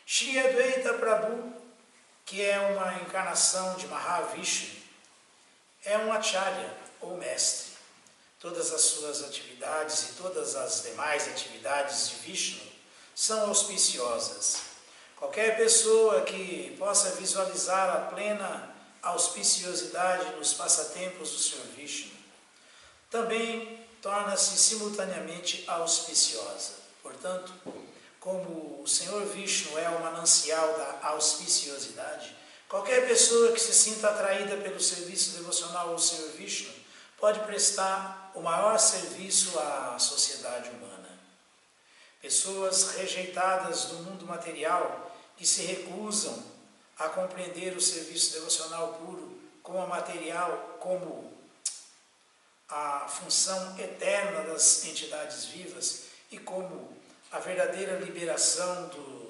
Shri Advaita Prabhu, que é uma encarnação de Mahavishnu, é um acharya, ou mestre. Todas as suas atividades e todas as demais atividades de Vishnu são auspiciosas. Qualquer pessoa que possa visualizar a plena auspiciosidade nos passatempos do Sr. Vishnu também torna-se simultaneamente auspiciosa. Portanto, como o Senhor Vishnu é o manancial da auspiciosidade, qualquer pessoa que se sinta atraída pelo serviço devocional ao Senhor Vishnu pode prestar o maior serviço à sociedade humana. Pessoas rejeitadas do mundo material que se recusam a compreender o serviço devocional puro como a material, como a função eterna das entidades vivas e como a verdadeira liberação do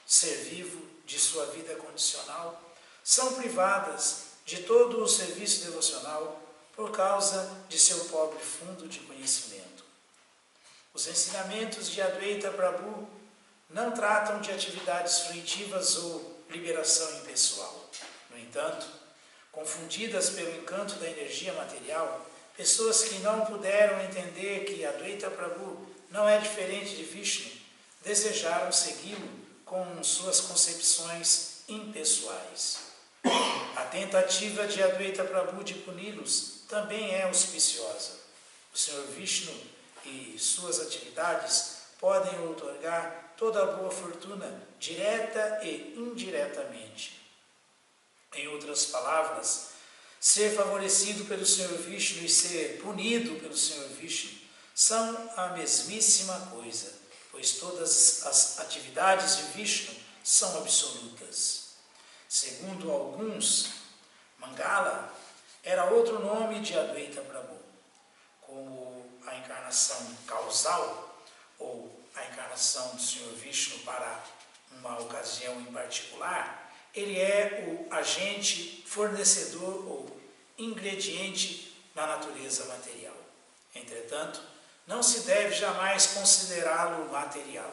ser vivo de sua vida condicional, são privadas de todo o serviço devocional por causa de seu pobre fundo de conhecimento. Os ensinamentos de Advaita Prabhu não tratam de atividades fruitivas ou liberação impessoal. No entanto, confundidas pelo encanto da energia material, pessoas que não puderam entender que Advaita Prabhu não é diferente de Vishnu, desejaram segui-lo com suas concepções impessoais. A tentativa de Advaita Prabhu de puni-los também é auspiciosa. O Sr. Vishnu e suas atividades podem outorgar toda a boa fortuna, direta e indiretamente. Em outras palavras, ser favorecido pelo Sr. Vishnu e ser punido pelo Sr. Vishnu são a mesmíssima coisa, pois todas as atividades de Vishnu são absolutas. Segundo alguns, Mangala era outro nome de Advaita Prabhu, como a encarnação causal ou a encarnação do Sr. Vishnu para uma ocasião em particular. Ele é o agente fornecedor ou ingrediente na natureza material. Entretanto, não se deve jamais considerá-lo material.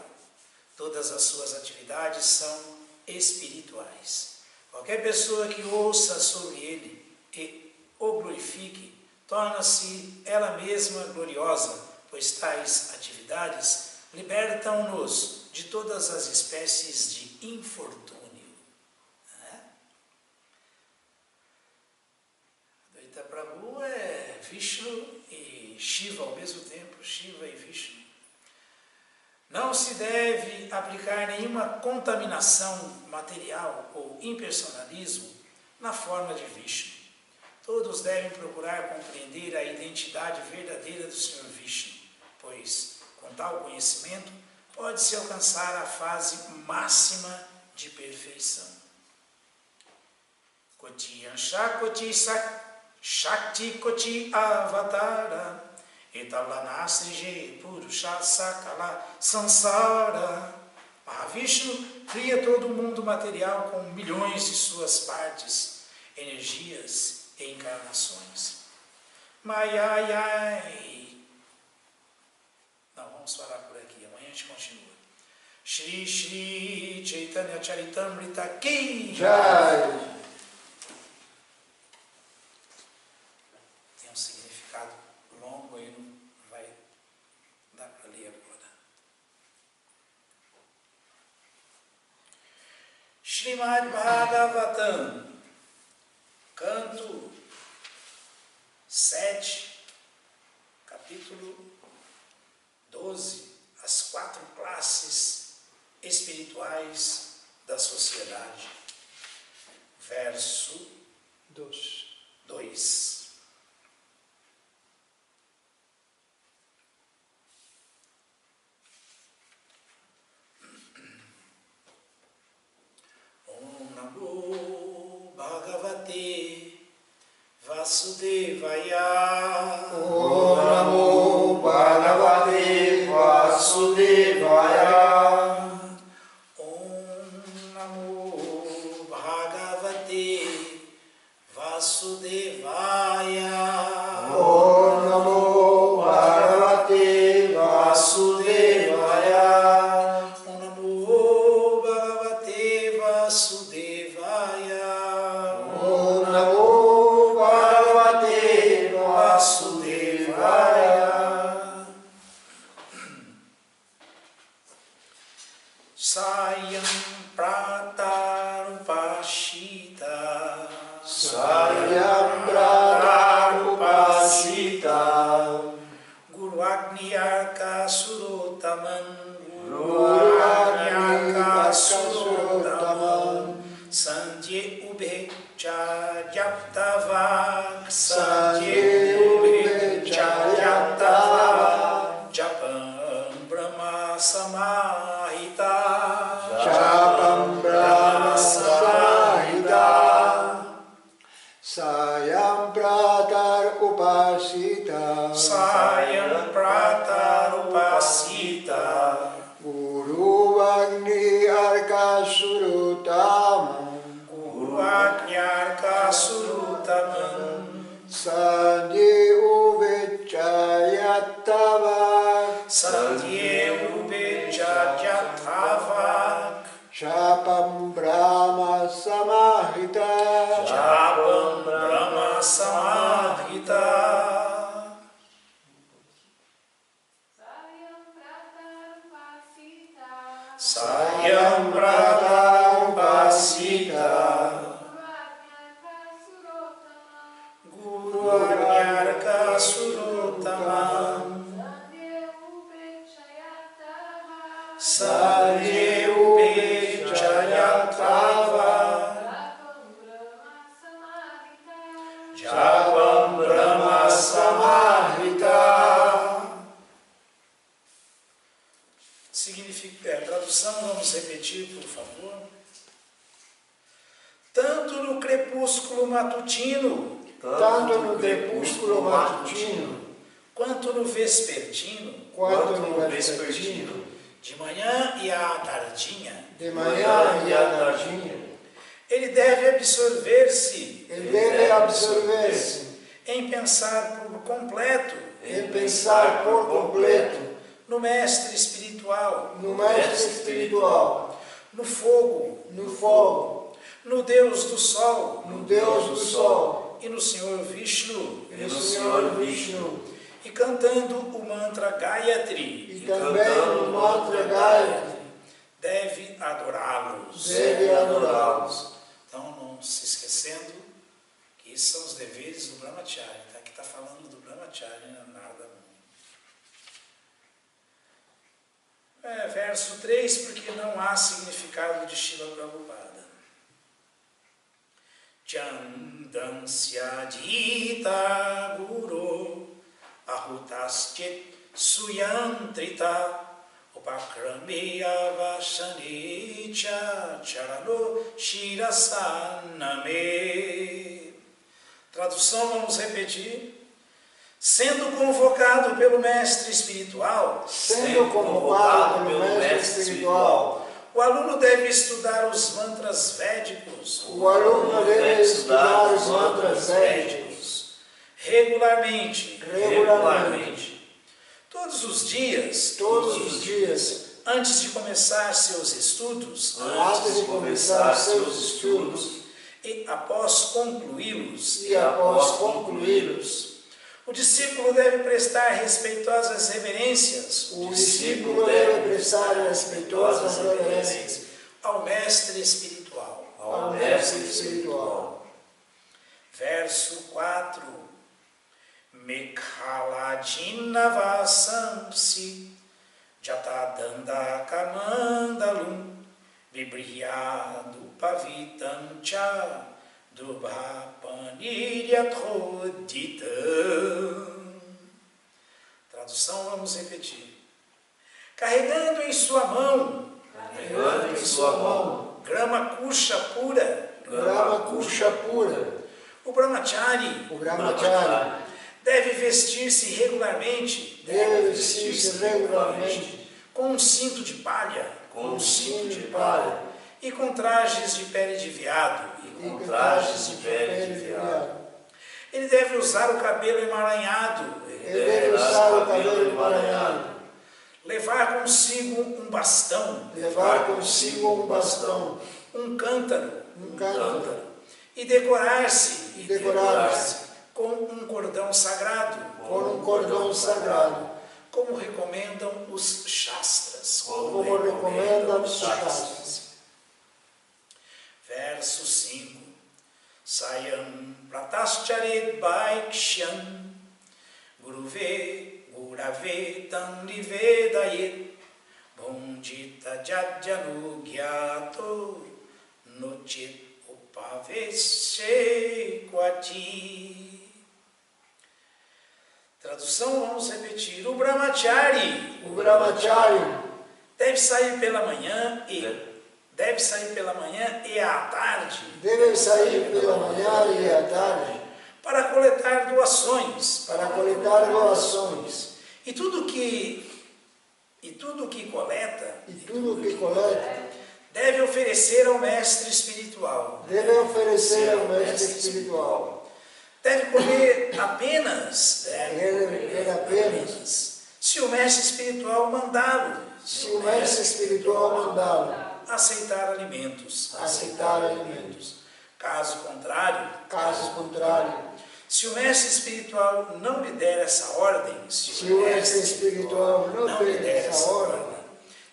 Todas as suas atividades são espirituais. Qualquer pessoa que ouça sobre ele e o glorifique, torna-se ela mesma gloriosa, pois tais atividades libertam-nos de todas as espécies de infortúnio. Advaita Prabhu é Vishnu e Shiva ao mesmo tempo, Shiva e Vishnu. Não se deve aplicar nenhuma contaminação material ou impersonalismo na forma de Vishnu. Todos devem procurar compreender a identidade verdadeira do Sr. Vishnu, pois, com tal conhecimento, pode-se alcançar a fase máxima de perfeição. Koti Ansha Koti Shakti Koti Avatara Etalanasrije Purusha Sakala Sansara. Mahavishnu cria todo o mundo material com milhões de suas partes, energias e encarnações. Mayayai. Não, vamos parar por aqui, amanhã a gente continua. Shri Shri Chaitanya Charitamrita Ki Jai. Tem um significado longo aí, não vai dar para ler agora. Srimad Bhagavatam, canto 7, capítulo 12, as 4 classes espirituais da sociedade. Verso 2. Om Namo Bhagavate Vasudevaya. Om Namo Bhagavate Vasudevaya. Om Namo Bhagavate Vasudevaya. Om Namo Bhagavate Vasudevaya. Om Namo Bhagavate Sayam Pratarupashita. Sayam Pratarupashita. Guru Agnyarka Surotaman. Guru Agnyarka Surotaman. Sandye Ubhe Chayaptavak. Sandye Ubhe Chayaptavak. Japam Brahma Samahita. Japam Brahma Samahita. Sayam Pratarupashita. Sayam Pratarupasita. Guru Agnyarka Surotaman. Guru Agnyarka Surotaman. Sandye Ubhe Chayaptavak. Sandye Ubhe Chayaptavak. Japam Brahma Samahita. Japam Brahma Samahita. Sayam Pratarupasita. Guru Agnyarka Surotaman. Sandye Ubhe Chayaptavak. Japam Brahma Samahita. Tradução, vamos repetir, por favor. Tanto no crepúsculo matutino, Tanto no crepúsculo matutino, quanto no vespertino, quanto no vespertino, de manhã e à tardinha, de manhã e à tardinha, ele deve absorver-se ele deve absorver-se em pensar por completo em pensar por completo no mestre espiritual, no mestre espiritual, no fogo, no fogo, no Deus do sol no Deus do sol e no Senhor Vishnu, e no Senhor Vishnu, e cantando o mantra Gayatri, e também no mantra Gayatri, deve adorá-los. deve adorá-los. Então, não se esquecendo que esses são os deveres do Brahmachari. Tá? Aqui está falando do Brahmachari, nada. Verso 3, porque não há significado de Śrīla Prabhupada. Chandansya Jita Guru Ahutaschit Suyantrita Upakrami Avashanicha Charano Shirasaname. Tradução, vamos repetir. Sendo convocado pelo mestre espiritual, Sendo convocado pelo mestre espiritual, o aluno deve estudar os mantras védicos o aluno deve estudar os mantras védicos regularmente, todos os dias, antes de começar seus estudos antes de começar seus estudos e após concluí-los. e após concluí-los. O discípulo deve prestar respeitosas reverências O discípulo deve prestar respeitosas reverências ao mestre espiritual. ao mestre espiritual. Verso 4. Mekhalajina vasamsi jatadanda kamandalum vibriyadu pavitam cha dubhapaniryathodhitam. Tradução, vamos repetir. Carregando em sua mão grama kusha pura, Grama kusha pura, o brahmachari o brahmachari deve vestir-se regularmente deve vestir-se regularmente com um cinto de palha com um cinto de palha e com trajes de pele de veado. e com trajes de pele de veado. Ele deve usar o cabelo emaranhado, Ele deve usar o cabelo emaranhado, levar consigo um bastão, levar consigo um bastão, um cântaro um cântaro e decorar-se e decorar-se com um cordão sagrado, com um cordão sagrado, como recomendam os Shastras. Como recomendam os Shastras. Verso 5. Sayam pratascharet bhaikshyam Gurave tam nivedayet Bhundita jajjanugyato Nochit upaveshe kvati. Tradução, vamos repetir. O brahmachari deve sair pela manhã e à tarde. Deve sair pela manhã e à tarde Para coletar doações. E tudo que coleta deve oferecer ao mestre espiritual. Deve comer apenas se o mestre espiritual mandá-lo aceitar alimentos. Caso contrário, se o mestre espiritual não lhe der essa ordem,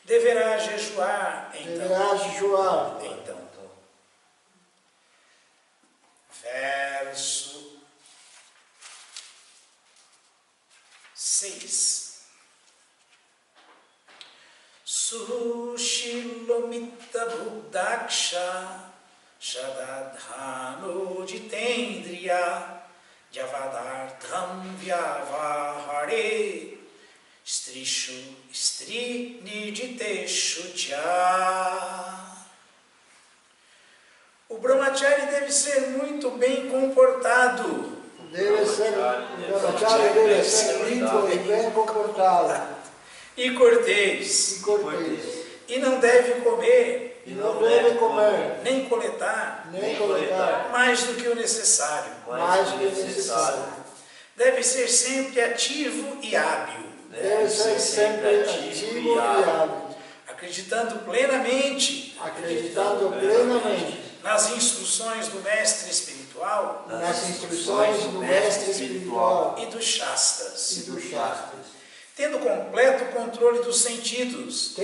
deverá jejuar. Então. Verso 6. Sushilomita Buddhaksha Shadadhano Jitendriya Javadartham Vyavahare Stri Nirjiteshu Cha. O brahmachari deve ser muito bem comportado. O brahmachari deve ser limpo e bem comportado. E cortês. E não deve comer. Nem coletar. Mais do que o necessário. Deve ser sempre ativo e hábil. Acreditando plenamente nas instruções do mestre espiritual e dos Shastras. Tendo completo controle dos sentidos.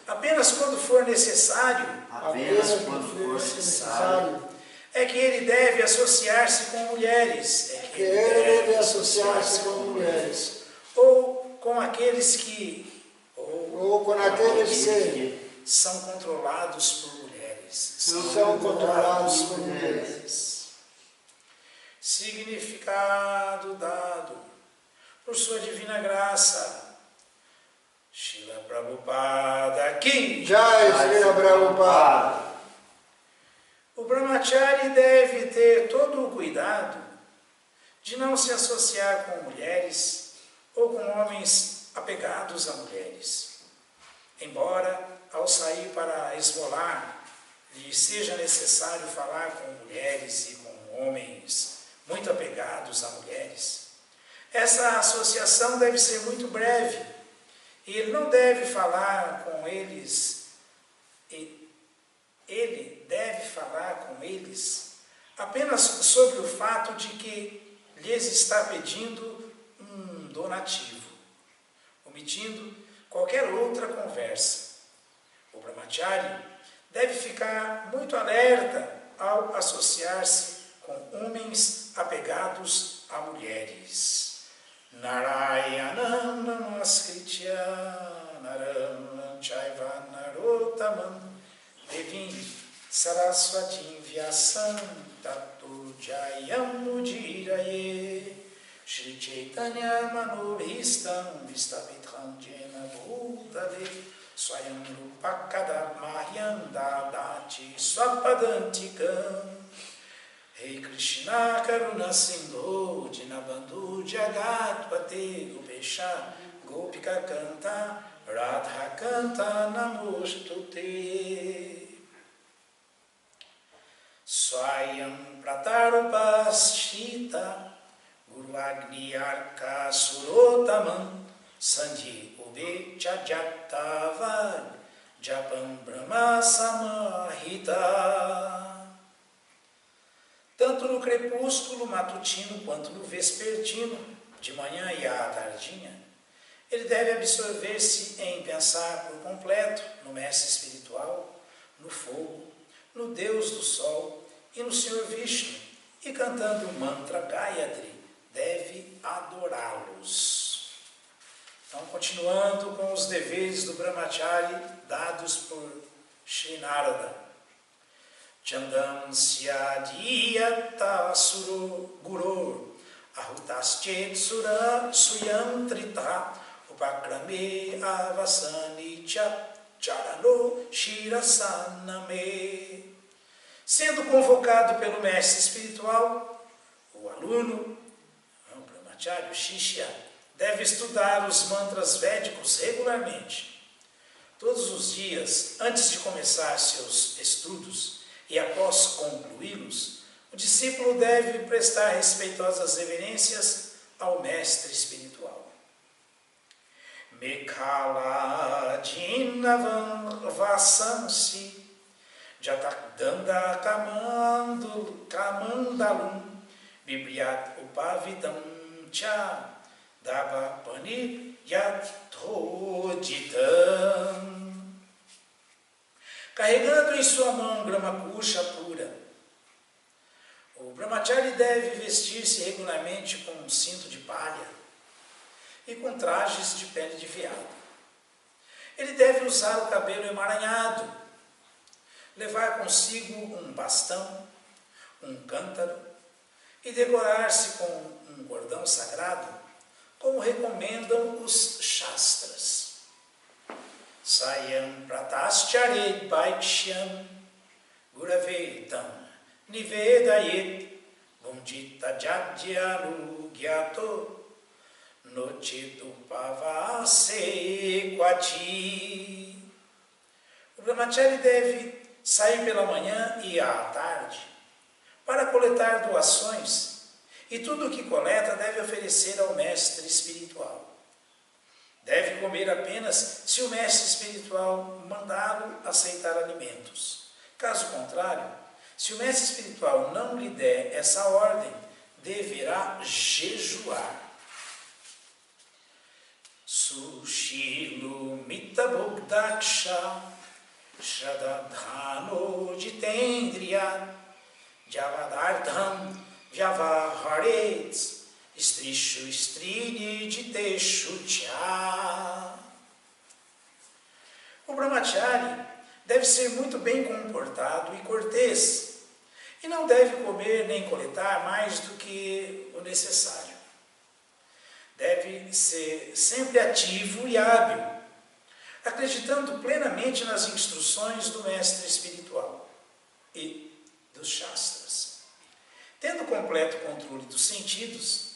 Apenas quando for necessário. É que ele deve associar-se com mulheres. Ou com aqueles que são controlados por mulheres. Significado dado por sua divina graça. Srila Prabhupada Ki Jai. Srila Prabhupada. O brahmachari deve ter todo o cuidado de não se associar com mulheres ou com homens apegados a mulheres. Embora, ao sair para esmolar, lhe seja necessário falar com mulheres e com homens muito apegados a mulheres, essa associação deve ser muito breve e ele não deve falar com eles. Ele deve falar com eles apenas sobre o fato de que lhes está pedindo um donativo, omitindo qualquer outra conversa. O brahmachari deve ficar muito alerta ao associar-se com homens apegados a mulheres. Narayanam namaskritya naram chaiva narottamam devim saraswatim vyasam tato jayam mudiraye Shri Chaitanya manobhistam vistapitham jena bhutale swayam rupakadamayam dadati swapadantikam. Rei Krishna Karuna Sindhu Dinabandhu Jagatpate Gopesha Gopika Kanta Radha Kanta Namostute. Swayam Pratarupashita Guru Agni Arka Surotamam Sandhi Ube Chajatavad Japam Brahma Samahita. Tanto no crepúsculo matutino quanto no vespertino, de manhã e à tardinha, ele deve absorver-se em pensar por completo no mestre espiritual, no fogo, no Deus do Sol e no Senhor Vishnu, e cantando o mantra Gayatri, deve adorá-los. Então, continuando com os deveres do Brahmachari dados por Sri Narada. Chandam syadiyata suro gurur ahutaschet sura suyantrita upakrame avasanicha charano shirasaname. Sendo convocado pelo mestre espiritual, o aluno, o Brahmachari, o Shishya, deve estudar os mantras védicos regularmente. Todos os dias, antes de começar seus estudos e após concluí-los, o discípulo deve prestar respeitosas reverências ao mestre espiritual. Mekhala jinavam vasansi jatakdanda kamandalum bibriat upavidam cha dava pani yathodidam. Carregando em sua mão grama-kusha pura, o Brahmachari deve vestir-se regularmente com um cinto de palha e com trajes de pele de veado. Ele deve usar o cabelo emaranhado, levar consigo um bastão, um cântaro e decorar-se com um cordão sagrado, como recomendam os Shastras. Sayam pratascharet bhaikshyam guravetam nivedayet bundita jadhyanu gyato nochidupavase quati. O Brahmachari deve sair pela manhã e à tarde para coletar doações, e tudo o que coleta deve oferecer ao mestre espiritual. Deve comer apenas se o mestre espiritual mandá-lo aceitar alimentos. Caso contrário, se o mestre espiritual não lhe der essa ordem, deverá jejuar. Sushilo mitabogdaksha shradadhano jitendriya javadardham vyavaharets Strishu Strini Jiteshu Tya. O Brahmachari deve ser muito bem comportado e cortês, e não deve comer nem coletar mais do que o necessário. Deve ser sempre ativo e hábil, acreditando plenamente nas instruções do mestre espiritual e dos Shastras. Tendo completo controle dos sentidos,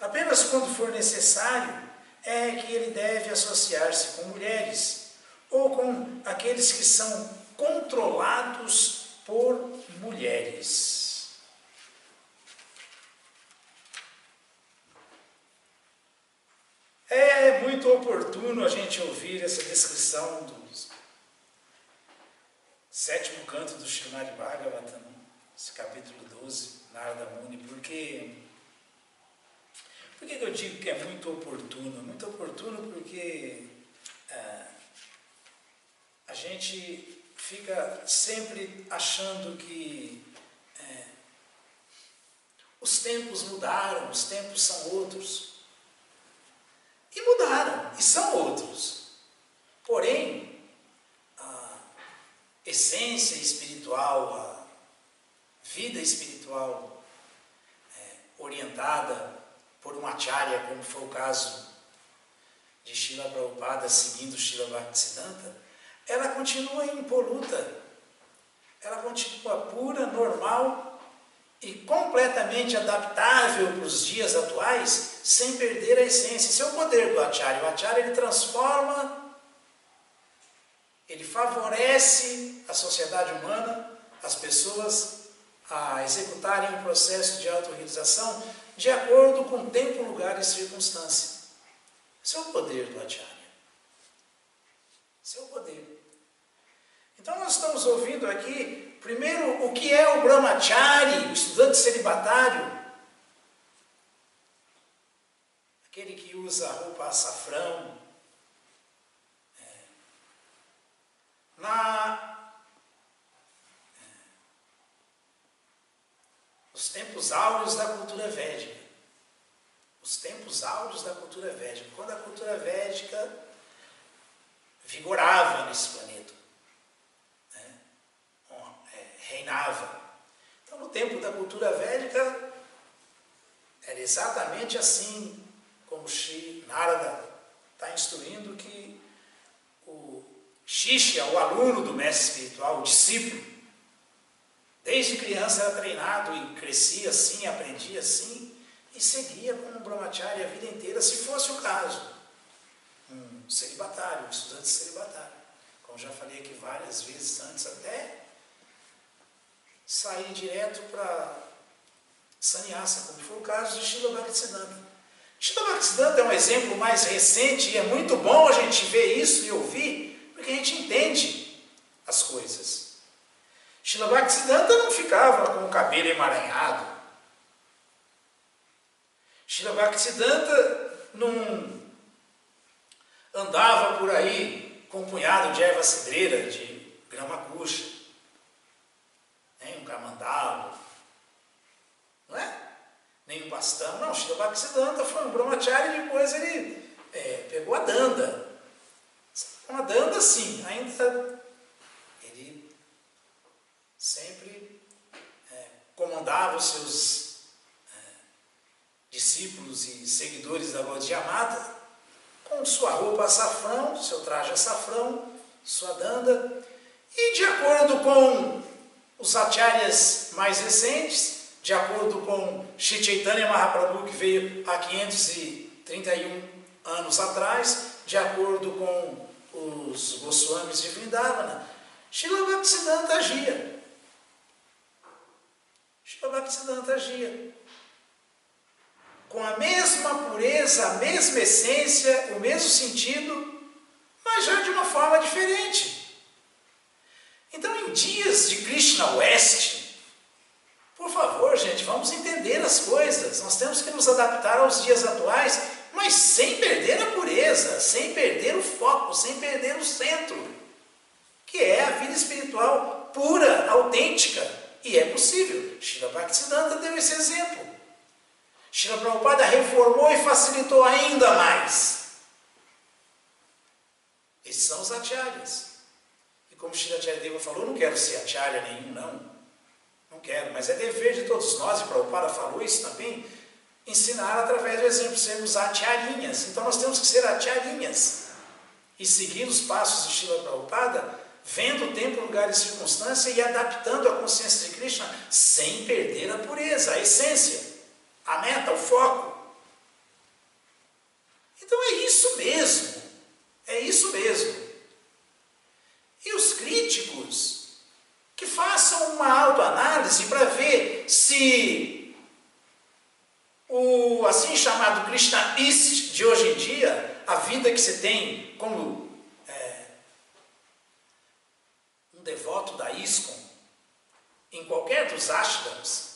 apenas quando for necessário é que ele deve associar-se com mulheres ou com aqueles que são controlados por mulheres. É muito oportuno a gente ouvir essa descrição do 7º canto do Srimad Bhagavatam, esse capítulo 12, Narada Muni, porque... Por que eu digo que é muito oportuno? Muito oportuno porque a gente fica sempre achando que os tempos mudaram, os tempos são outros. E mudaram, e são outros. Porém, a essência espiritual, a vida espiritual orientada por um acharya, como foi o caso de Srila Prabhupada seguindo Srila Bhaktisiddhanta, ela continua impoluta, ela continua pura, normal e completamente adaptável para os dias atuais, sem perder a essência. Esse é o poder do acharya. O acharya, ele transforma, ele favorece a sociedade humana, as pessoas, a executarem um processo de autorrealização de acordo com tempo, lugar e circunstância. Esse é o poder do acharya. Esse é o poder. Então nós estamos ouvindo aqui, primeiro, o que é o Brahmachari, o estudante celibatário. usa roupa açafrão. Os tempos áureos da cultura védica. Os tempos áureos da cultura védica. Quando a cultura védica vigorava nesse planeta, né? Reinava. Então, no tempo da cultura védica, era exatamente assim como Shri Narada está instruindo que o Shishya, o aluno do mestre espiritual, o discípulo, desde criança era treinado e crescia assim, aprendia assim, e seguia como brahmacharya a vida inteira, se fosse o caso. Um celibatário, um estudante celibatário. Como já falei aqui várias vezes antes, até sair direto para sannyasa, como foi o caso de Srila Bhaktisiddhanta. Srila Bhaktisiddhanta é um exemplo mais recente e é muito bom a gente ver isso e ouvir, porque a gente entende as coisas. Srila Bhaktisiddhanta não ficava com o cabelo emaranhado. Srila Bhaktisiddhanta não andava por aí com um punhado de erva cidreira, de grama kuxa, nem um camandalo, não é? Nem um bastão. Não, Srila Bhaktisiddhanta foi um brahmachari e depois ele pegou a danda. Com a danda, sim, ainda ele sempre comandava os seus discípulos e seguidores da Gaudiya Mata com sua roupa açafrão, seu traje açafrão, sua danda, e de acordo com os acharyas mais recentes, de acordo com Shri Chaitanya Mahaprabhu, que veio há 531 anos atrás, de acordo com os Goswamis de Vrindavana, Srila Bhaktisiddhanta agia. Srila Bhaktisiddhanta agia com a mesma pureza, a mesma essência, o mesmo sentido, mas já de uma forma diferente. Então, em dias de Krishna West, por favor, gente, vamos entender as coisas. Nós temos que nos adaptar aos dias atuais, mas sem perder a pureza, sem perder o foco, sem perder o centro, que é a vida espiritual pura, autêntica. E é possível. Srila Bhaktisiddhanta deu esse exemplo. Srila Prabhupada reformou e facilitou ainda mais. Esses são os acharyas. E como Srila Charyadeva falou, não quero ser acharya nenhum, não quero, mas é dever de todos nós, e Prabhupada falou isso também, ensinar através do exemplo, sermos acharyainhas. Então nós temos que ser acharyainhas e seguir os passos de Srila Prabhupada, vendo o tempo, lugar e circunstância e adaptando a consciência de Krishna sem perder a pureza, a essência, a meta, o foco. Então é isso mesmo, é isso mesmo. E os críticos que façam uma autoanálise para ver se o assim chamado Krishnaist de hoje em dia, a vida que se tem como um devoto da ISKCON, em qualquer dos ashrams,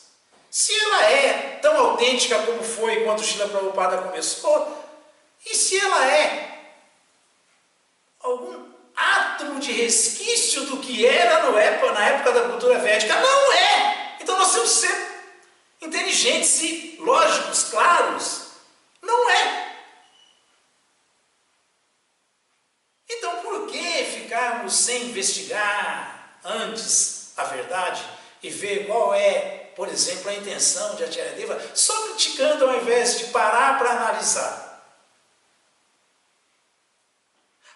se ela é tão autêntica como foi quando Srila Prabhupada começou, e se ela é algum átomo de resquício do que era na época da cultura védica. Não é! Então nós temos que ser inteligentes e lógicos, claros. Não é! Então por que ficarmos sem investigar antes a verdade e ver qual é, por exemplo, a intenção de Acharyadeva, só criticando ao invés de parar para analisar?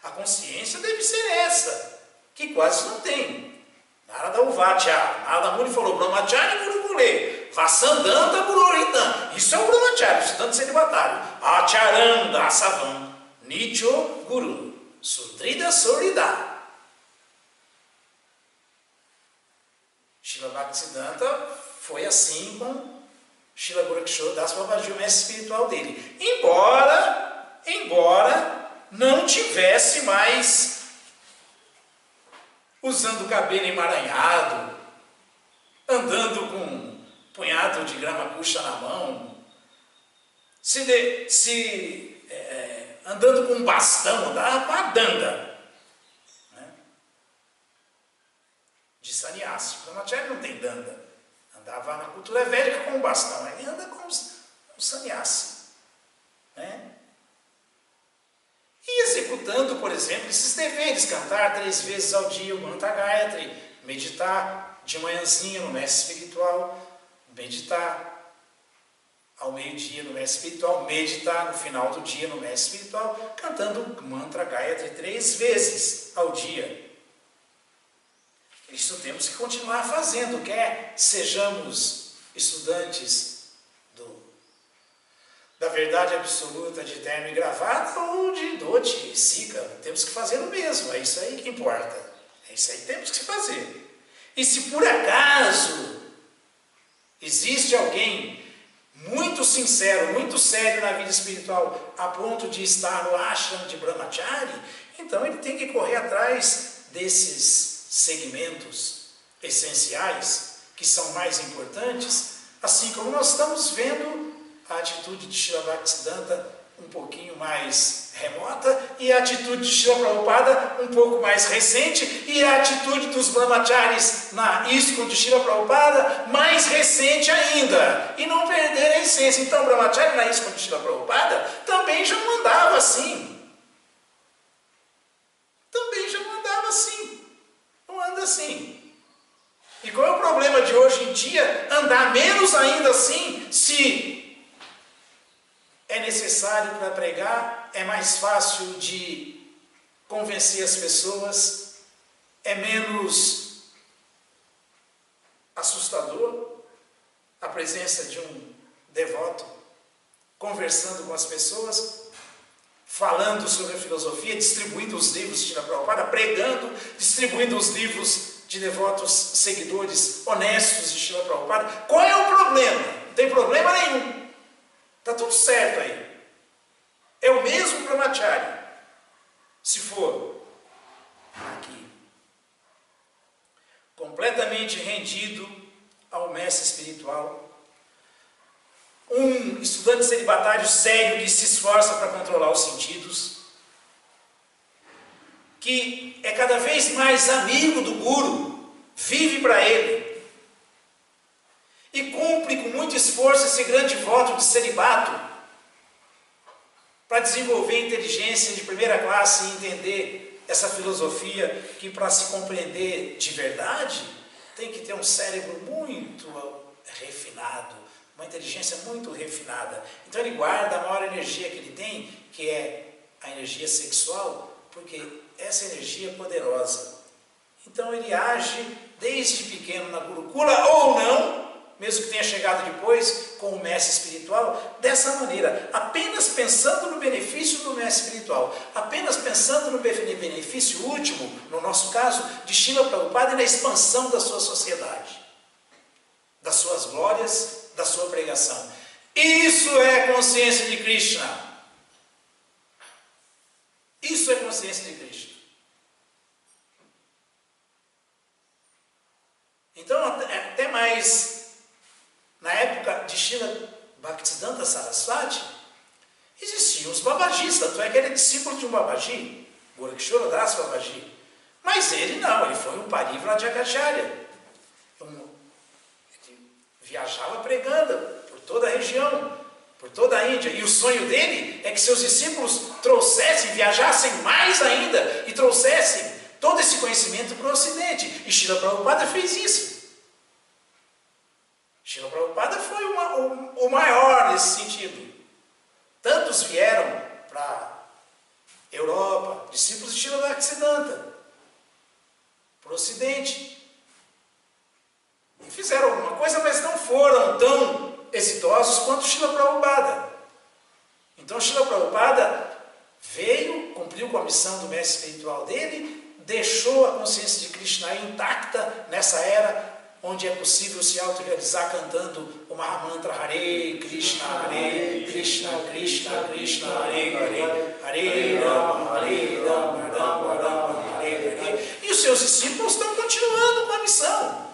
A consciência deve ser essa, que quase não tem. Narada Uvacha, Narada Muni falou, Brahmachari Gurukule, Vasandanta Guroritam. Isso é o Brahmachari, estudante celibatário. Acharanda Asavam, Nicho Guru, Sutrida Sorida. Srila Bhaktisiddhanta foi assim com Srila Gorakshora Das Babaji, o mestre espiritual dele. Embora não tivesse mais usando o cabelo emaranhado, andando com um punhado de grama kuxa na mão, se andando com um bastão, andava com a danda, né? De sannyasi. Brahmachari não tem danda. Andava na cultura védica com um bastão. Ele anda com um sannyasi, né? E executando, por exemplo, esses deveres, cantar 3 vezes ao dia o mantra Gayatri, meditar de manhãzinha no mestre espiritual, meditar ao meio-dia no mestre espiritual, meditar no final do dia no mestre espiritual, cantando o mantra Gayatri 3 vezes ao dia. Isso temos que continuar fazendo, quer sejamos estudantes da verdade absoluta de terno e gravata ou de dote e siga. Temos que fazer o mesmo, é isso aí que importa. É isso aí que temos que fazer. E se por acaso existe alguém muito sincero, muito sério na vida espiritual, a ponto de estar no ashram de Brahmachari, então ele tem que correr atrás desses segmentos essenciais, que são mais importantes, assim como nós estamos vendo a atitude de Srila Bhaktisiddhanta um pouquinho mais remota, e a atitude de Srila Prabhupada um pouco mais recente, e a atitude dos Brahmacharis na ISKCON de Srila Prabhupada mais recente ainda, e não perder a essência. Então o Brahmachari na ISKCON de Srila Prabhupada também já não andava assim. Também já não andava assim. Não anda assim. E qual é o problema de hoje em dia? Andar menos ainda assim, se é necessário para pregar, é mais fácil de convencer as pessoas, é menos assustador a presença de um devoto conversando com as pessoas, falando sobre a filosofia, distribuindo os livros de Srila Prabhupada, pregando, distribuindo os livros de devotos seguidores honestos de Srila Prabhupada. Qual é o problema? Não tem problema nenhum. Está tudo certo aí. É o mesmo Brahmachari. Se for aqui, completamente rendido ao mestre espiritual, um estudante celibatário sério que se esforça para controlar os sentidos, que é cada vez mais amigo do Guru, vive para ele, e cumpre com muito esforço esse grande voto de celibato para desenvolver inteligência de primeira classe e entender essa filosofia que, para se compreender de verdade, tem que ter um cérebro muito refinado, uma inteligência muito refinada. Então ele guarda a maior energia que ele tem, que é a energia sexual, porque essa energia é poderosa. Então ele age desde pequeno na Gurukula ou não, mesmo que tenha chegado depois com o mestre espiritual, dessa maneira, apenas pensando no benefício do mestre espiritual, apenas pensando no benefício último, no nosso caso, de Srila Prabhupada e na expansão da sua sociedade, das suas glórias, da sua pregação. Isso é consciência de Krishna. Isso é consciência de Krishna. Então, até mais, na época de Srila Bhaktisiddhanta Saraswati, existiam os babajis, tanto é que ele é discípulo de um babaji, Gorakshora Das Babaji. Mas ele não, ele foi um Parivrajacacharya. Ele viajava pregando por toda a região, por toda a Índia. E o sonho dele é que seus discípulos trouxessem, viajassem mais ainda e trouxessem todo esse conhecimento para o Ocidente. E Srila Prabhupada fez isso. Srila Prabhupada foi o maior nesse sentido. Tantos vieram para a Europa, discípulos de Srila Bhaktisiddhanta, para o Ocidente. E fizeram alguma coisa, mas não foram tão exitosos quanto Srila Prabhupada. Então Srila Prabhupada veio, cumpriu com a missão do mestre espiritual dele, deixou a consciência de Krishna intacta nessa era onde é possível se autorrealizar cantando o Mahamantra Hare Krishna, Krishna Krishna, Hare Hare, Hare Rama, Rama Rama, Hare Hare. E os seus discípulos estão continuando com a missão.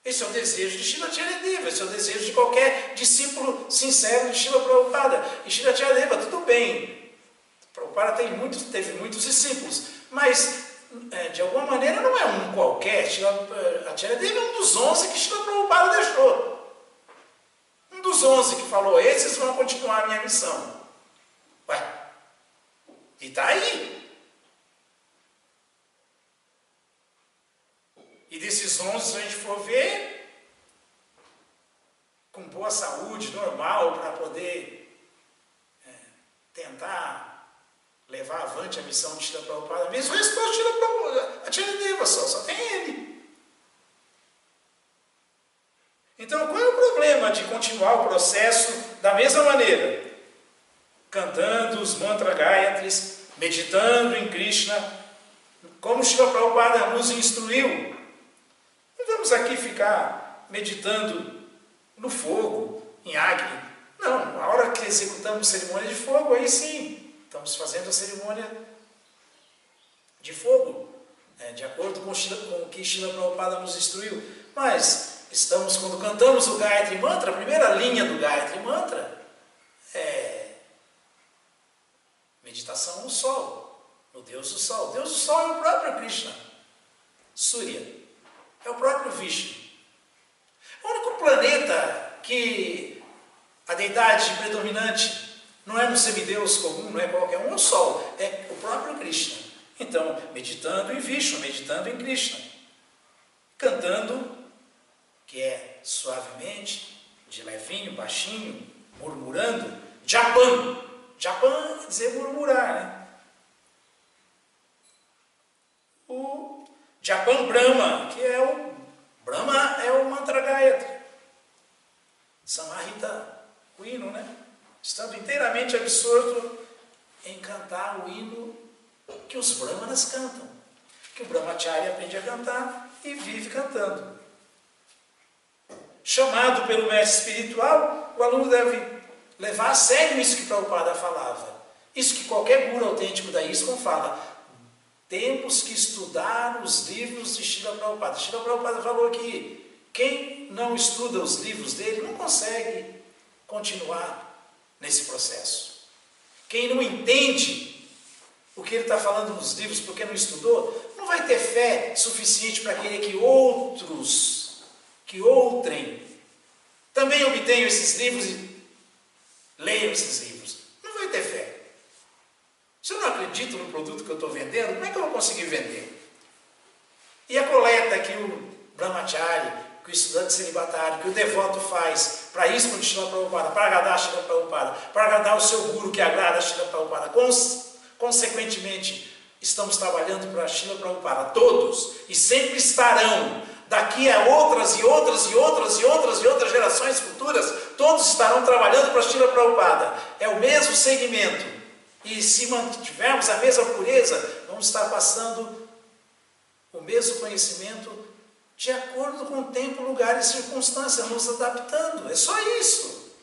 Eles Esse é o desejo de Srila Charyadeva, esse é o desejo de qualquer discípulo sincero de Srila Prabhupada. E Srila Charyadeva, tudo bem, Prabhupada teve muitos discípulos, mas de alguma maneira não é um qualquer. A Charyadeva é um dos 11 que Srila Prabhupada deixou. Um dos 11 que falou, esses vão continuar a minha missão. Ué, e está aí. E desses 11, se a gente for ver, com boa saúde, normal, para poder tentar levar avante a missão de Srila Prabhupada, mesmo o restou Srila Prabhupada, a Charyadeva só tem ele. Então, qual é o problema de continuar o processo da mesma maneira? Cantando os mantra gayatris, meditando em Krishna, como Srila Prabhupada nos instruiu. Não vamos aqui ficar meditando no fogo, em Agni. Não, a hora que executamos cerimônia de fogo, aí sim, estamos fazendo a cerimônia de fogo, de acordo com o que Srila Prabhupada nos instruiu. Mas quando cantamos o Gayatri Mantra, a primeira linha do Gayatri Mantra é meditação no Sol, no Deus do Sol. O Deus do Sol é o próprio Krishna, Surya. É o próprio Vishnu. O único planeta que a deidade predominante não é um semideus comum, não é qualquer um, é o Sol, é o próprio Krishna. Então, meditando em Vishnu, meditando em Krishna, cantando, que é suavemente, de levinho, baixinho, murmurando, japan. Japan quer dizer murmurar, né? O Japan Brahma, que é o Brahma, é o Mantra Gayatri. Samahita, o hino, né? Estando inteiramente absorto em cantar o hino que os Brahmanas cantam, que o Brahmacharya aprende a cantar e vive cantando. Chamado pelo mestre espiritual, o aluno deve levar a sério isso que Prabhupada falava. Isso que qualquer guru autêntico da ISKCON fala. Temos que estudar os livros de Srila Prabhupada. Srila Prabhupada falou que quem não estuda os livros dele não consegue continuar nesse processo. Quem não entende o que ele está falando nos livros porque não estudou, não vai ter fé suficiente para querer que outrem, também obtenham esses livros e leiam esses livros. Não vai ter fé. Se eu não acredito no produto que eu estou vendendo, como é que eu vou conseguir vender? E a coleta que o Brahmachari, que o estudante celibatário, que o devoto faz para isso com Srila Prabhupada, para agradar a Srila Prabhupada, para agradar o seu guru que agrada a Srila Prabhupada, consequentemente, estamos trabalhando para Srila Prabhupada, todos, e sempre estarão, daqui a outras gerações futuras, todos estarão trabalhando para Srila Prabhupada. É o mesmo segmento. E se mantivermos a mesma pureza, vamos estar passando o mesmo conhecimento de acordo com o tempo, lugar e circunstância, nos adaptando. É só isso.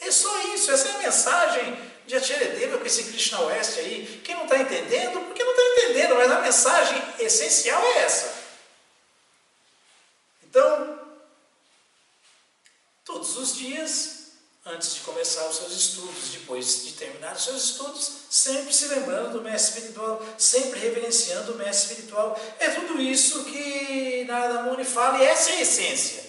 É só isso. Essa é a mensagem de Acharyadeva com esse Krishna Oeste aí. Quem não está entendendo, porque não está entendendo, mas a mensagem essencial é essa. Então, todos os dias, antes de começar os seus estudos, depois de terminar os seus estudos, sempre se lembrando do mestre espiritual, sempre reverenciando o mestre espiritual. É tudo isso que Narada Muni fala, e essa é a essência.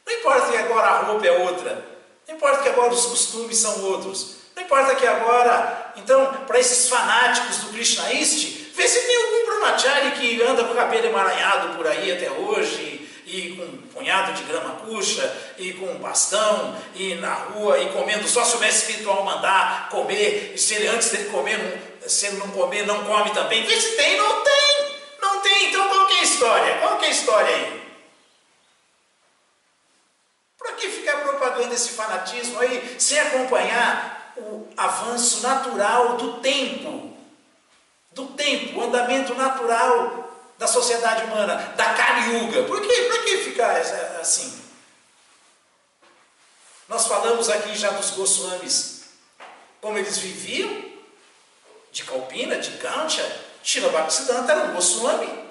Não importa que agora a roupa é outra, não importa que agora os costumes são outros, não importa que agora, então, para esses fanáticos do Krishnaíste, vê se tem algum brahmachari que anda com o cabelo emaranhado por aí até hoje, e com um punhado de grama puxa, e com um bastão, e na rua, e comendo só se o mestre espiritual mandar comer, e se ele antes dele comer, se ele não comer, não come também. Vê se tem, não tem, não tem. Então qual que é a história? Qual que é a história aí? Para que ficar propagando esse fanatismo aí, sem acompanhar o avanço natural do tempo, o andamento natural da sociedade humana, da Kali Yuga? Por quê? Para que ficar assim? Nós falamos aqui já dos Goswamis, como eles viviam, de Kalpina, de Kancha. Srila Bhaktisiddhanta era um Goswami,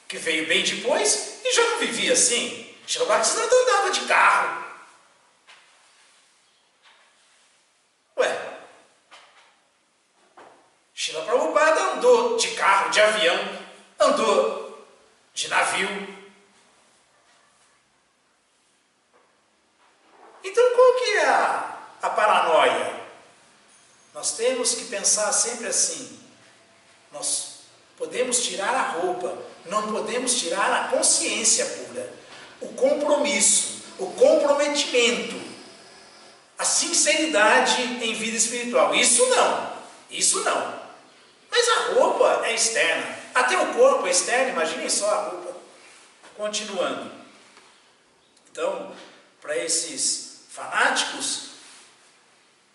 que veio bem depois e já não vivia assim. Srila Bhaktisiddhanta andava de carro. Ué, Srila Prabhupada andou de carro, de avião, andou de navio. Então qual que é a paranoia? Nós temos que pensar sempre assim, nós podemos tirar a roupa, não podemos tirar a consciência pura, o compromisso, o comprometimento, a sinceridade em vida espiritual. Isso não. Mas a roupa é externa, até o corpo é externo, imaginem só a roupa. Continuando. Então, para esses fanáticos,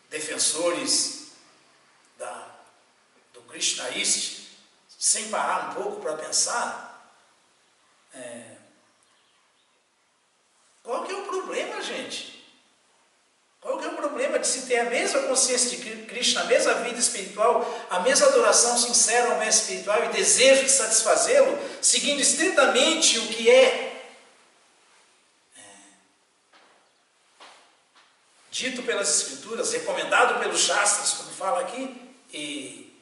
defensores do Krishnaísmo, sem parar um pouco para pensar, qual que é o problema, gente? Qual que é o problema de se ter a mesma consciência de Krishna, a mesma vida espiritual, a mesma adoração sincera ao mestre espiritual e desejo de satisfazê-lo, seguindo estritamente o que é dito pelas Escrituras, recomendado pelos Shastras, como fala aqui, e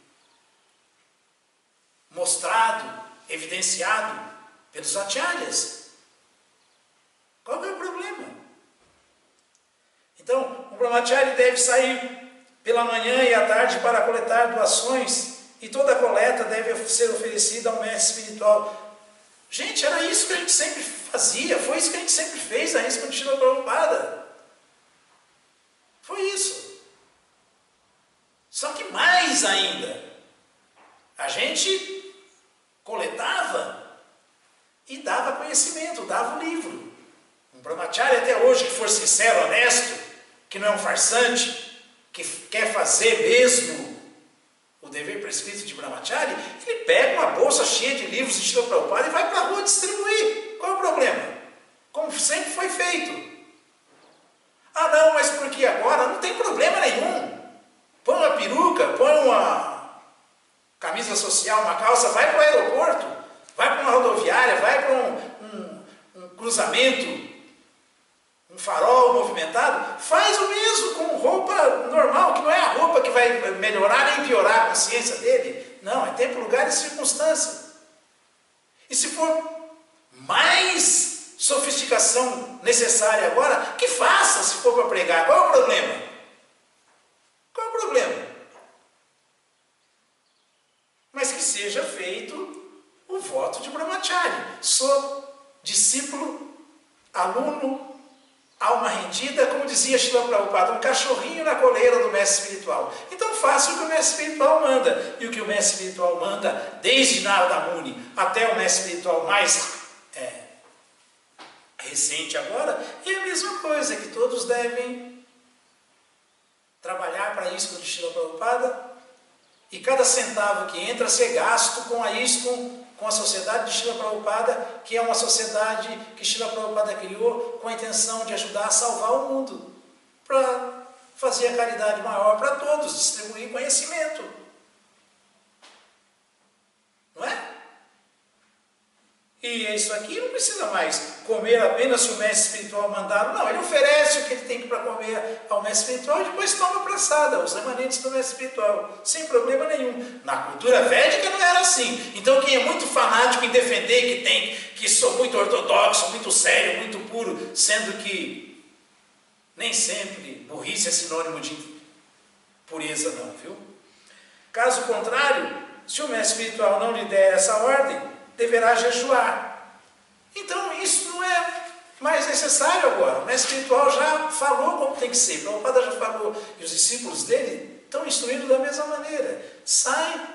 mostrado, evidenciado pelos Acharyas. Qual é o problema? Então, o Brahmachari deve sair pela manhã e à tarde para coletar doações, e toda a coleta deve ser oferecida ao mestre espiritual. Gente, era isso que a gente sempre fazia, foi isso que a gente sempre fez, a risca de Srila Prabhupada. Foi isso. Só que mais ainda, a gente coletava e dava conhecimento, dava o livro. Um Brahmachari até hoje que for sincero, honesto, que não é um farsante, que quer fazer mesmo o dever prescrito de Brahmachari, ele pega uma bolsa cheia de livros de Srila Prabhupada e vai para a rua distribuir. Qual é o problema? Como sempre foi feito. Ah não, mas porque agora não tem problema nenhum. Põe uma peruca, põe uma camisa social, uma calça, vai para o aeroporto, vai para uma rodoviária, vai para um cruzamento, um farol movimentado, faz o mesmo com roupa normal, que não é a roupa que vai melhorar nem piorar a consciência dele. Não, é tempo, lugar e circunstância. E se for mais sofisticação necessária agora, que faça se for para pregar. Qual é o problema? Qual é o problema? Mas que seja feito o voto de Brahmachari. Sou discípulo, aluno, alma rendida, como dizia Srila Prabhupada, um cachorrinho na coleira do mestre espiritual. Então faça o que o mestre espiritual manda. E o que o mestre espiritual manda, desde Narada Muni até o mestre espiritual mais recente agora, é a mesma coisa, que todos devem trabalhar para isso de Srila Prabhupada, e cada centavo que entra ser gasto com a ISKCON, com a sociedade de Srila Prabhupada, que é uma sociedade que Srila Prabhupada criou com a intenção de ajudar a salvar o mundo, para fazer a caridade maior para todos, distribuir conhecimento. Não é? E isso aqui não precisa mais comer apenas se o mestre espiritual mandar. Não, ele oferece o que ele tem para comer ao mestre espiritual e depois toma praçada, os remanentes do mestre espiritual, sem problema nenhum. Na cultura védica não era assim. Então quem é muito fanático em defender que sou muito ortodoxo, muito sério, muito puro, sendo que nem sempre burrice é sinônimo de pureza não, viu? Caso contrário, se o mestre espiritual não lhe der essa ordem, deverá jejuar. Então isso não é mais necessário agora. O mestre espiritual já falou como tem que ser. O Prabhupada já falou. E os discípulos dele estão instruídos da mesma maneira. Sai,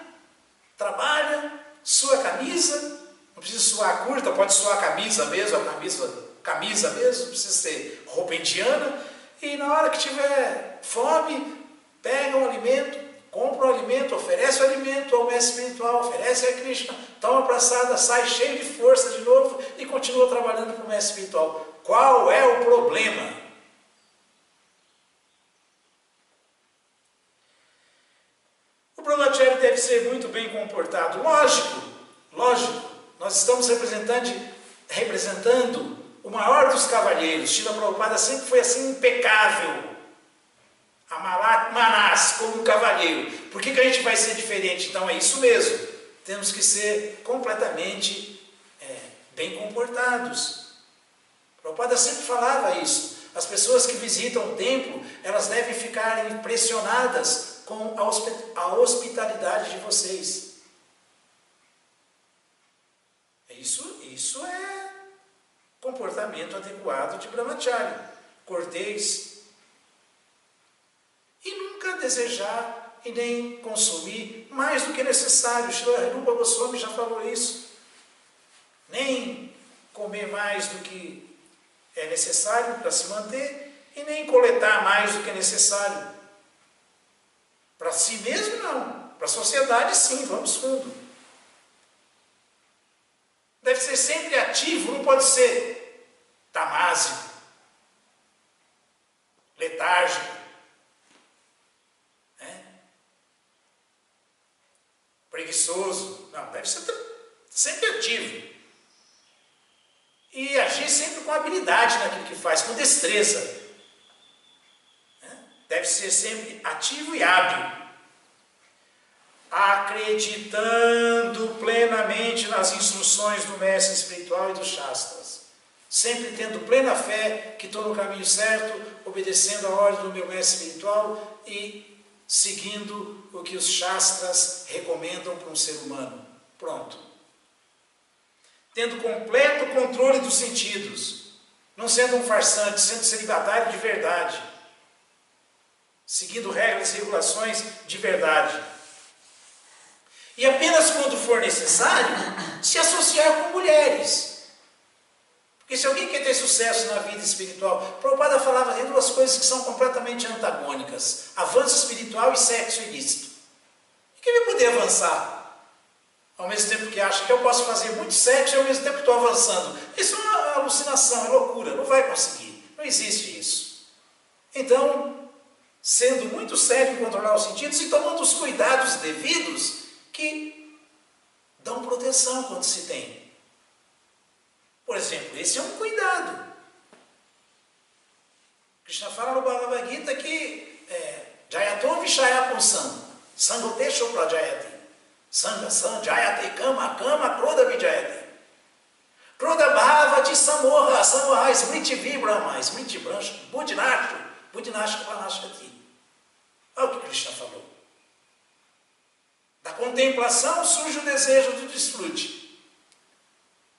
trabalha, sua camisa. Não precisa suar curta, pode suar a camisa mesmo, camisa mesmo, não precisa ser roupa indiana. E na hora que tiver fome, pega um alimento, compra o alimento, oferece o alimento ao mestre espiritual, oferece a Krishna, toma praçada, sai cheio de força de novo e continua trabalhando para o mestre espiritual. Qual é o problema? O Brahmachari deve ser muito bem comportado. Lógico, nós estamos representando o maior dos cavalheiros, Srila Prabhupada sempre foi assim impecável. Manas, como um cavalheiro. Por que a gente vai ser diferente? Então é isso mesmo. Temos que ser completamente bem comportados. Prabhupada sempre falava isso. As pessoas que visitam o templo, elas devem ficar impressionadas com a hospitalidade de vocês. Isso é comportamento adequado de brahmachari, cortês. E nunca desejar e nem consumir mais do que necessário. Srila Rupa Goswami já falou isso. Nem comer mais do que é necessário para se manter e nem coletar mais do que é necessário. Para si mesmo, não. Para a sociedade, sim, vamos fundo. Deve ser sempre ativo, não pode ser tamásico, letárgico. Preguiçoso. Não, deve ser sempre ativo. E agir sempre com habilidade naquilo que faz, com destreza. Deve ser sempre ativo e hábil. Acreditando plenamente nas instruções do mestre espiritual e dos Shastras. Sempre tendo plena fé que estou no caminho certo, obedecendo a ordem do meu mestre espiritual e seguindo o que os Shastras recomendam para um ser humano. Pronto. Tendo completo controle dos sentidos, não sendo um farsante, sendo celibatário de verdade, seguindo regras e regulações de verdade. E apenas quando for necessário, se associar com mulheres. Porque se alguém quer ter sucesso na vida espiritual, Prabhupada falava de duas coisas que são completamente antagônicas: avanço espiritual e sexo ilícito. E quem vai poder avançar? Ao mesmo tempo que acha que eu posso fazer muito sexo e ao mesmo tempo estou avançando. Isso é uma alucinação, é loucura, não vai conseguir. Não existe isso. Então, sendo muito sério em controlar os sentidos e tomando os cuidados devidos que dão proteção quando se tem. Por exemplo, esse é um cuidado. Krishna fala no Bhagavad Gita que Jayato Vishayapusam, Sangotesho Prajayati, Sanga Jayate Kama Kama Kroda Vijayate, Kroda Bhavati Samoha, Samoha Smriti Vibrahma, Smriti Brancha, Budinashu, Budinashu Panashati. Olha o que Krishna falou. Da contemplação surge o desejo do desfrute.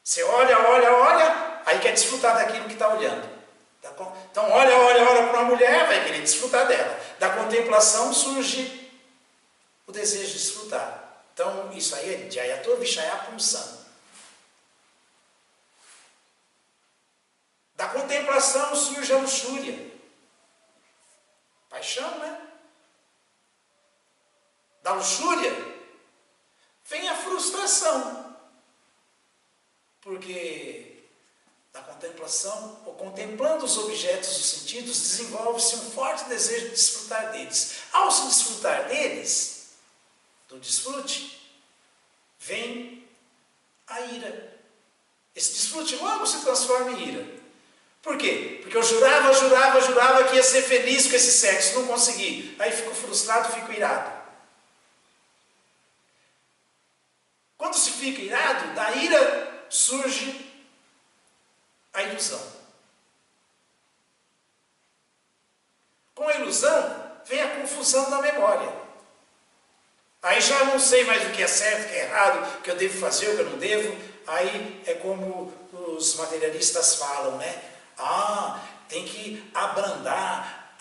Você olha, aí quer desfrutar daquilo que está olhando. Então olha para uma mulher, vai querer desfrutar dela. Da contemplação surge o desejo de desfrutar. Então isso aí é Jayato Vishayapumsam. Da contemplação surge a luxúria. Paixão, né? Da luxúria vem a frustração. Porque da contemplação, ou contemplando os objetos dos sentidos, desenvolve-se um forte desejo de desfrutar deles. Ao se desfrutar deles, do desfrute, vem a ira. Esse desfrute logo se transforma em ira. Por quê? Porque eu jurava que ia ser feliz com esse sexo, não consegui. Aí fico frustrado, fico irado. Quando se fica irado, da ira surge a ilusão. Com a ilusão, vem a confusão da memória. Aí já não sei mais o que é certo, o que é errado, o que eu devo fazer, o que eu não devo. Aí é como os materialistas falam, né? Tem que abrandar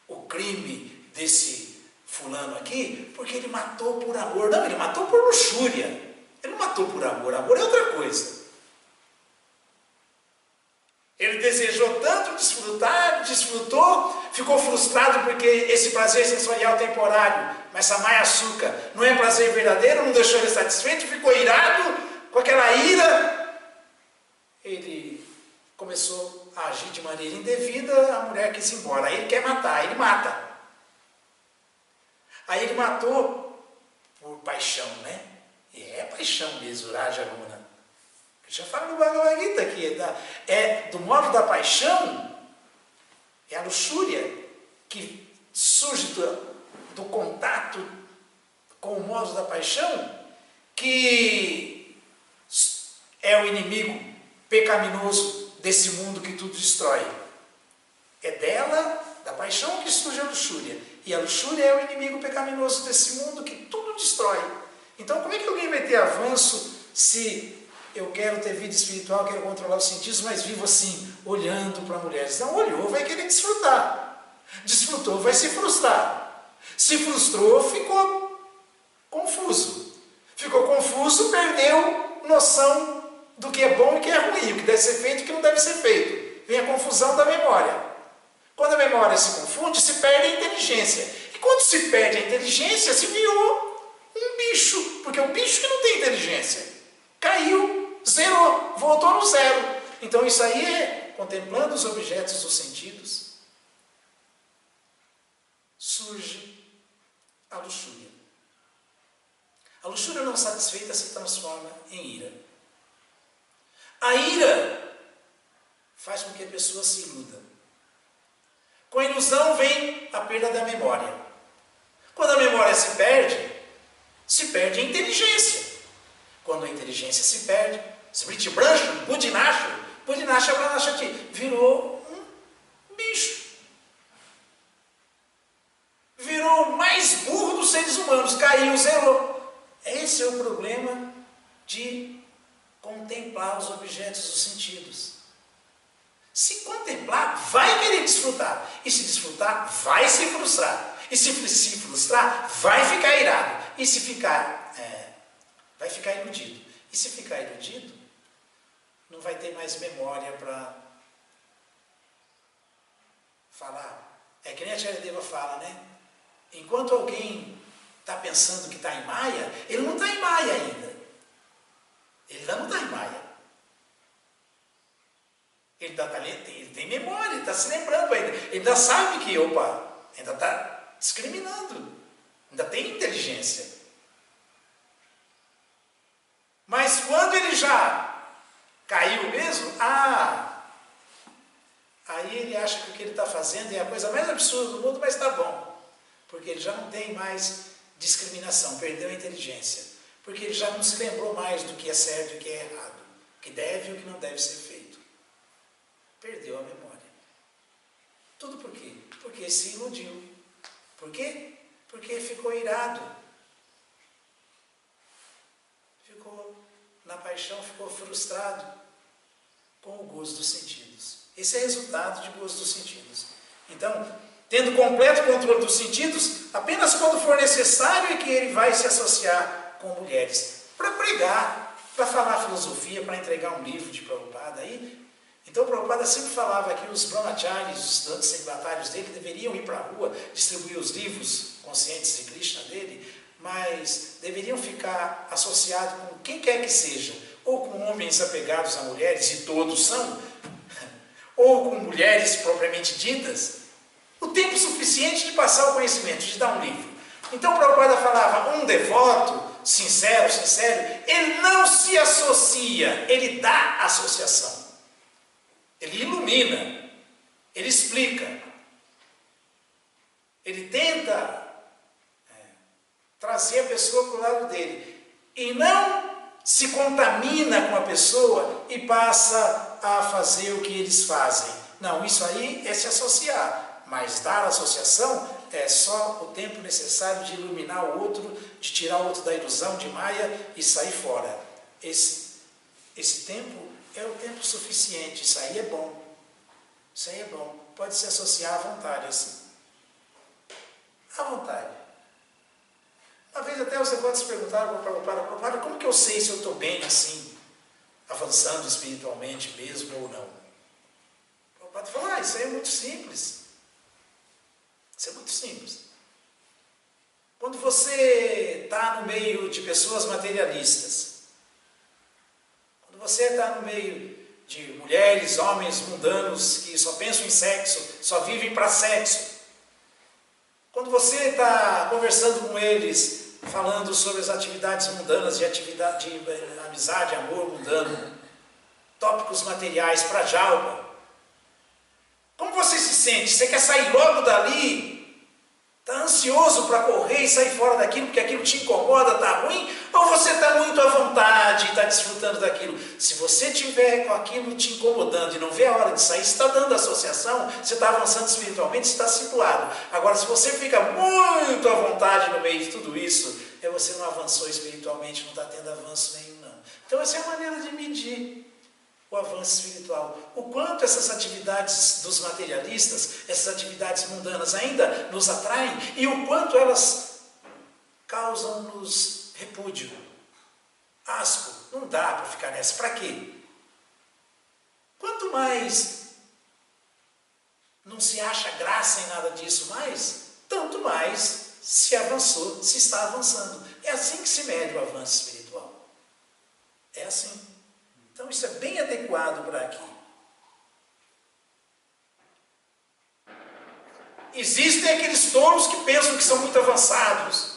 o crime desse fulano aqui, porque ele matou por amor. Não, ele matou por luxúria. Ele não matou por amor. Amor é outra coisa. Ele desejou tanto desfrutar, desfrutou, ficou frustrado porque esse prazer sensorial temporário, mas essa maia açúcar, não é prazer verdadeiro, não deixou ele satisfeito, ficou irado, com aquela ira, ele começou a agir de maneira indevida, a mulher quis ir embora. Aí ele quer matar, ele mata. Aí ele matou por paixão, né? E é paixão mesmo, Raja Guna. Já fala no Bhagavad Gita que do modo da paixão, é a luxúria que surge do contato com o modo da paixão, que é o inimigo pecaminoso desse mundo que tudo destrói. É dela, da paixão, que surge a luxúria. E a luxúria é o inimigo pecaminoso desse mundo que tudo destrói. Então, como é que alguém vai ter avanço se eu quero ter vida espiritual, quero controlar os sentidos, mas vivo assim, olhando para mulheres? Não olhou, vai querer desfrutar. Desfrutou, vai se frustrar. Se frustrou, ficou confuso. Ficou confuso, perdeu noção do que é bom e que é ruim, o que deve ser feito e o que não deve ser feito. Vem a confusão da memória. Quando a memória se confunde, se perde a inteligência. E quando se perde a inteligência, se virou um bicho, porque é um bicho que não tem inteligência. Caiu, zerou, voltou no zero. Então isso aí é, contemplando os objetos dos sentidos, surge a luxúria. A luxúria não satisfeita se transforma em ira. A ira faz com que a pessoa se iluda. Com a ilusão vem a perda da memória. Quando a memória se perde a inteligência. Quando a inteligência se perde, Smriti Brancho, Budinasha Pranashati, virou um bicho. Virou o mais burro dos seres humanos, caiu, zerou. Esse é o problema de contemplar os objetos dos sentidos. Se contemplar, vai querer desfrutar. E se desfrutar, vai se frustrar. E se frustrar, vai ficar irado. E se ficar, vai ficar iludido. E se ficar iludido, não vai ter mais memória para falar. É que nem a Charadeva fala, né? Enquanto alguém está pensando que está em Maya, ele não está em Maya ainda. Ele ainda não está em Maya. Ele tem memória, ele está se lembrando ainda. Ele ainda sabe que, ainda está discriminando. Ainda tem inteligência. Mas quando ele já caiu mesmo, aí ele acha que o que ele está fazendo é a coisa mais absurda do mundo, mas está bom. Porque ele já não tem mais discriminação, perdeu a inteligência. Porque ele já não se lembrou mais do que é certo e o que é errado. O que deve e o que não deve ser feito. Perdeu a memória. Tudo por quê? Porque se iludiu. Por quê? Porque ficou irado. Ficou na paixão, ficou frustrado com o gozo dos sentidos. Esse é resultado de gozo dos sentidos. Então, tendo completo controle dos sentidos, apenas quando for necessário é que ele vai se associar com mulheres. Para pregar, para falar filosofia, para entregar um livro de Prabhupada aí. Então, o Prabhupada sempre falava que os brahmacharis, os estudantes celibatários dele, deveriam ir para a rua, distribuir os livros conscientes de Krishna dele, mas deveriam ficar associados com quem quer que seja, ou com homens apegados a mulheres, e todos são, ou com mulheres propriamente ditas, o tempo suficiente de passar o conhecimento, de dar um livro. Então, o Prabhupada falava, um devoto, sincero, ele não se associa, ele dá associação. Ele ilumina, ele explica, ele tenta trazer a pessoa para o lado dele e não se contamina com a pessoa e passa a fazer o que eles fazem. Não, isso aí é se associar, mas dar associação é só o tempo necessário de iluminar o outro, de tirar o outro da ilusão de Maya e sair fora. Esse tempo é o tempo suficiente, isso aí é bom. Isso aí é bom. Pode se associar à vontade, assim. À vontade. Uma vez até os devotos perguntaram para o Prabhupada, como que eu sei se eu estou bem assim, avançando espiritualmente mesmo ou não? O Prabhupada falou, isso aí é muito simples. Isso é muito simples. Quando você está no meio de pessoas materialistas, você está no meio de mulheres, homens mundanos que só pensam em sexo, só vivem para sexo. Quando você está conversando com eles, falando sobre as atividades mundanas, de amizade, amor mundano, tópicos materiais para Djalma. Como você se sente? Você quer sair logo dali? Está ansioso para correr e sair fora daquilo porque aquilo te incomoda, está ruim? Ou você está muito à vontade e está desfrutando daquilo? Se você tiver com aquilo te incomodando e não vê a hora de sair, você está dando associação, você está avançando espiritualmente, você está situado. Agora, se você fica muito à vontade no meio de tudo isso, você não avançou espiritualmente, não está tendo avanço nenhum, não. Então, essa é a maneira de medir o avanço espiritual. O quanto essas atividades dos materialistas, essas atividades mundanas ainda nos atraem e o quanto elas causam-nos repúdio, asco. Não dá para ficar nessa. Para quê? Quanto mais não se acha graça em nada disso mais, tanto mais se avançou, se está avançando. É assim que se mede o avanço espiritual. É assim. Então isso é bem adequado para aqui. Existem aqueles tolos que pensam que são muito avançados.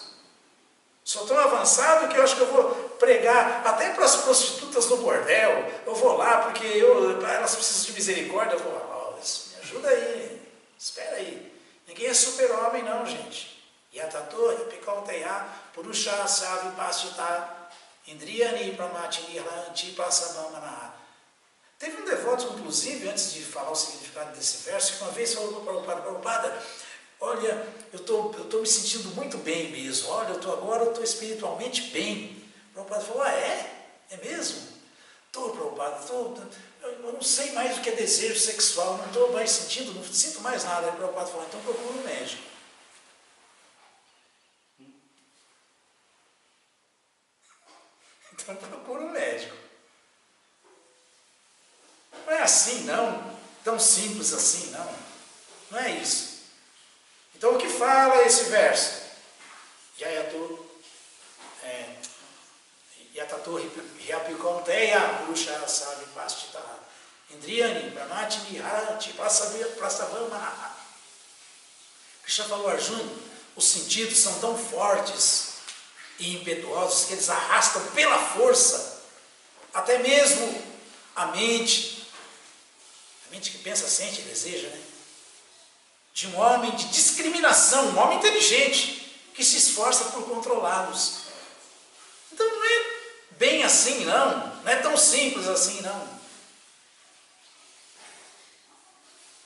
Sou tão avançado que eu acho que eu vou pregar até para as prostitutas no bordel. Eu vou lá porque elas precisam de misericórdia. Eu vou lá, me ajuda aí, espera aí. Ninguém é super-homem não, gente. Yatato, Hipikonteya, Purusha, Savi, Pastita, Indriyani, Pramatini, Ranti, Passamamana. Teve um devoto, inclusive, antes de falar o significado desse verso, que uma vez falou para o Prabhupada, olha, eu estou me sentindo muito bem mesmo, olha, agora eu estou espiritualmente bem. O Prabhupada falou, é? É mesmo? Estou, Prabhupada, eu não sei mais o que é desejo sexual, não estou mais sentindo, não sinto mais nada. Aí o Prabhupada falou, então procura um médico. Então procura um médico. Não é assim não, tão simples assim não. Não é isso. Então o que fala esse verso? Yatato Hyapikonteya Purusha Savi Pastita Indriyani Pramatini Haranti Prasavamana. Krishna falou a Arjuna, os sentidos são tão fortes e impetuosos que eles arrastam pela força até mesmo a mente que pensa, sente e deseja, né? De um homem de discriminação, um homem inteligente que se esforça por controlá-los. Então não é bem assim não é tão simples assim não.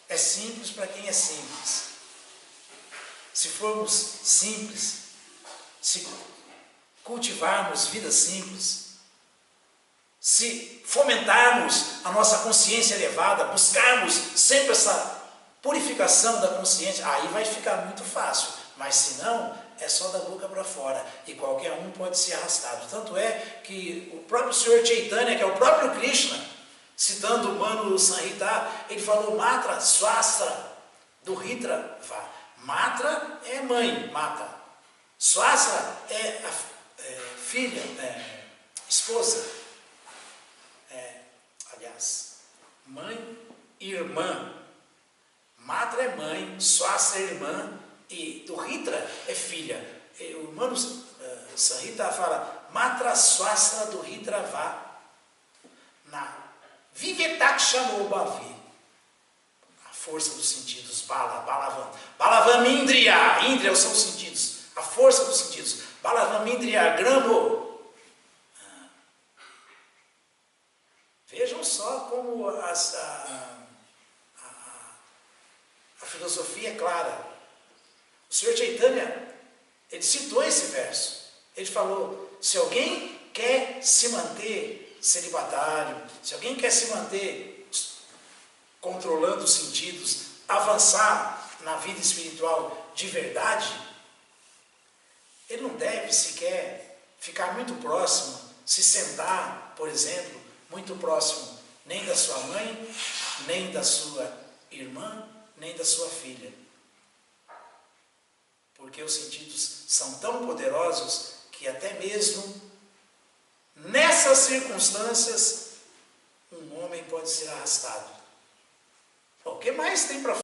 É simples para quem é simples. Se formos simples, se cultivarmos vida simples, se fomentarmos a nossa consciência elevada, buscarmos sempre essa purificação da consciência, aí vai ficar muito fácil, mas se não, é só da boca para fora, e qualquer um pode ser arrastado. Tanto é que o próprio Senhor Chaitanya, que é o próprio Krishna, citando o Manu Sanhita, ele falou Matra Swastra do Ritra Va. Matra é mãe, mata. Swastra é filha, esposa. Aliás, mãe e irmã. Matra é mãe, Swastra é irmã e do Ritra é filha. O Manu Sanhita fala Matra Swastra do Ritra Va. Na Vivetak chamou Bavi. A força dos sentidos, Balavam. Balavam Indriya. Indriya são os sentidos. A força dos sentidos. Balavam Indriya, Grambo. Vejam só como a filosofia é clara. O Senhor Chaitanya, ele citou esse verso. Ele falou, se alguém quer se manter celibatário, se alguém quer se manter controlando os sentidos, avançar na vida espiritual de verdade, ele não deve sequer ficar muito próximo, se sentar, por exemplo, muito próximo, nem da sua mãe, nem da sua irmã, nem da sua filha. Porque os sentidos são tão poderosos que até mesmo nessas circunstâncias um homem pode ser arrastado. O que mais tem para